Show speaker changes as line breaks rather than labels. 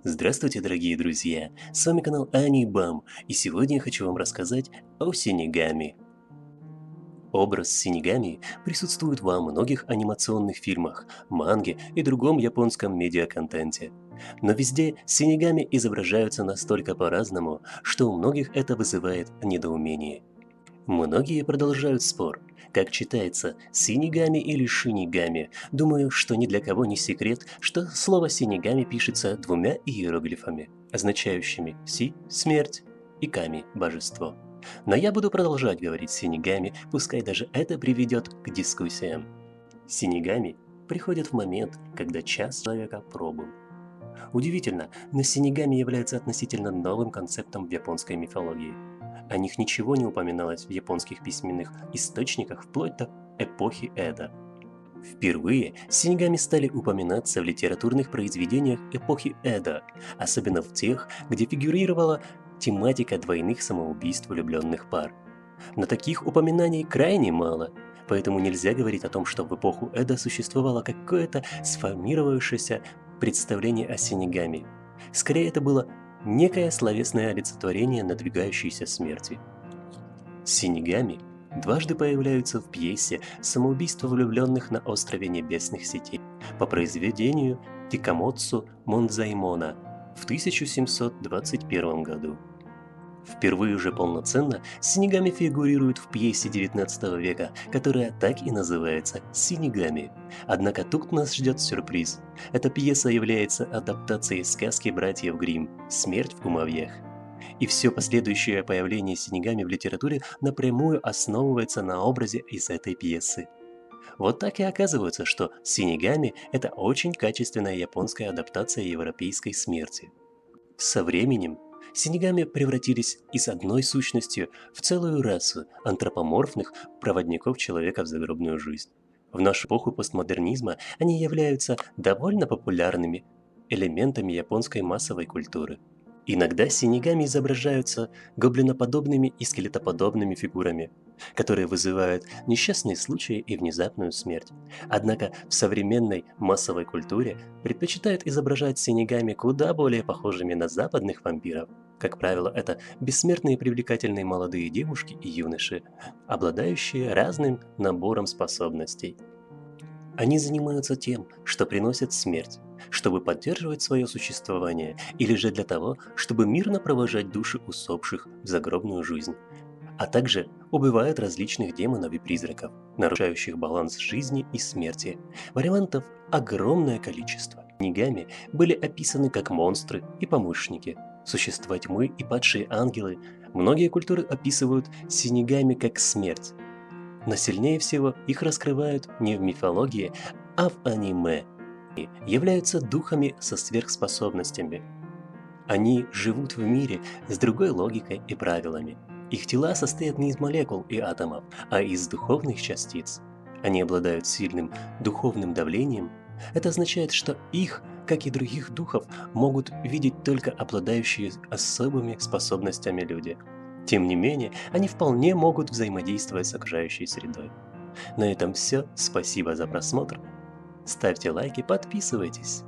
Здравствуйте, дорогие друзья! С вами канал Анибам, и сегодня я хочу вам рассказать о синигами. Образ синигами присутствует во многих анимационных фильмах, манге и другом японском медиаконтенте. Но везде синигами изображаются настолько по-разному, что у многих это вызывает недоумение. Многие продолжают спор, как читается синигами или шинигами. Думаю, что ни для кого не секрет, что слово синигами пишется двумя иероглифами, означающими си– смерть и ками– божество. Но я буду продолжать говорить синигами, пускай даже это приведет к дискуссиям. Синигами приходят в момент, когда час человека пробыл. Удивительно, но синигами является относительно новым концептом в японской мифологии. О них ничего не упоминалось в японских письменных источниках вплоть до эпохи Эдо. Впервые синигами стали упоминаться в литературных произведениях эпохи Эдо, особенно в тех, где фигурировала тематика двойных самоубийств влюбленных пар. Но таких упоминаний крайне мало, поэтому нельзя говорить о том, что в эпоху Эдо существовало какое-то сформировавшееся представление о синигами. Скорее, это было некое словесное олицетворение надвигающейся смерти. Синигами дважды появляются в пьесе «Самоубийство влюбленных на острове Небесных Сетей» по произведению Тикамоцу Мондзаймона в 1721 году. Впервые же полноценно синигами фигурируют в пьесе XIX века, которая так и называется «Синигами». Однако тут нас ждет сюрприз. Эта пьеса является адаптацией сказки братьев Гримм «Смерть в кумовьях». И все последующее появление синигами в литературе напрямую основывается на образе из этой пьесы. Вот так и оказывается, что синигами– это очень качественная японская адаптация европейской смерти. Со временем синигами превратились из одной сущностью в целую расу антропоморфных проводников человека в загробную жизнь. В нашу эпоху постмодернизма они являются довольно популярными элементами японской массовой культуры. Иногда синигами изображаются гоблиноподобными и скелетоподобными фигурами, которые вызывают несчастные случаи и внезапную смерть. Однако в современной массовой культуре предпочитают изображать синигами куда более похожими на западных вампиров. Как правило, это бессмертные привлекательные молодые девушки и юноши, обладающие разным набором способностей. Они занимаются тем, что приносят смерть, чтобы поддерживать свое существование, или же для того, чтобы мирно провожать души усопших в загробную жизнь, а также убивают различных демонов и призраков, нарушающих баланс жизни и смерти. Вариантов огромное количество. Книгами были описаны как монстры и помощники, существа тьмы и падшие ангелы. Многие культуры описывают синигами как смерть, но сильнее всего их раскрывают не в мифологии, а в аниме. И являются духами со сверхспособностями. Они живут в мире с другой логикой и правилами. Их тела состоят не из молекул и атомов, а из духовных частиц. Они обладают сильным духовным давлением. Это означает, что их, как и других духов, могут видеть только обладающие особыми способностями люди. Тем не менее, они вполне могут взаимодействовать с окружающей средой. На этом все. Спасибо за просмотр. Ставьте лайки, подписывайтесь.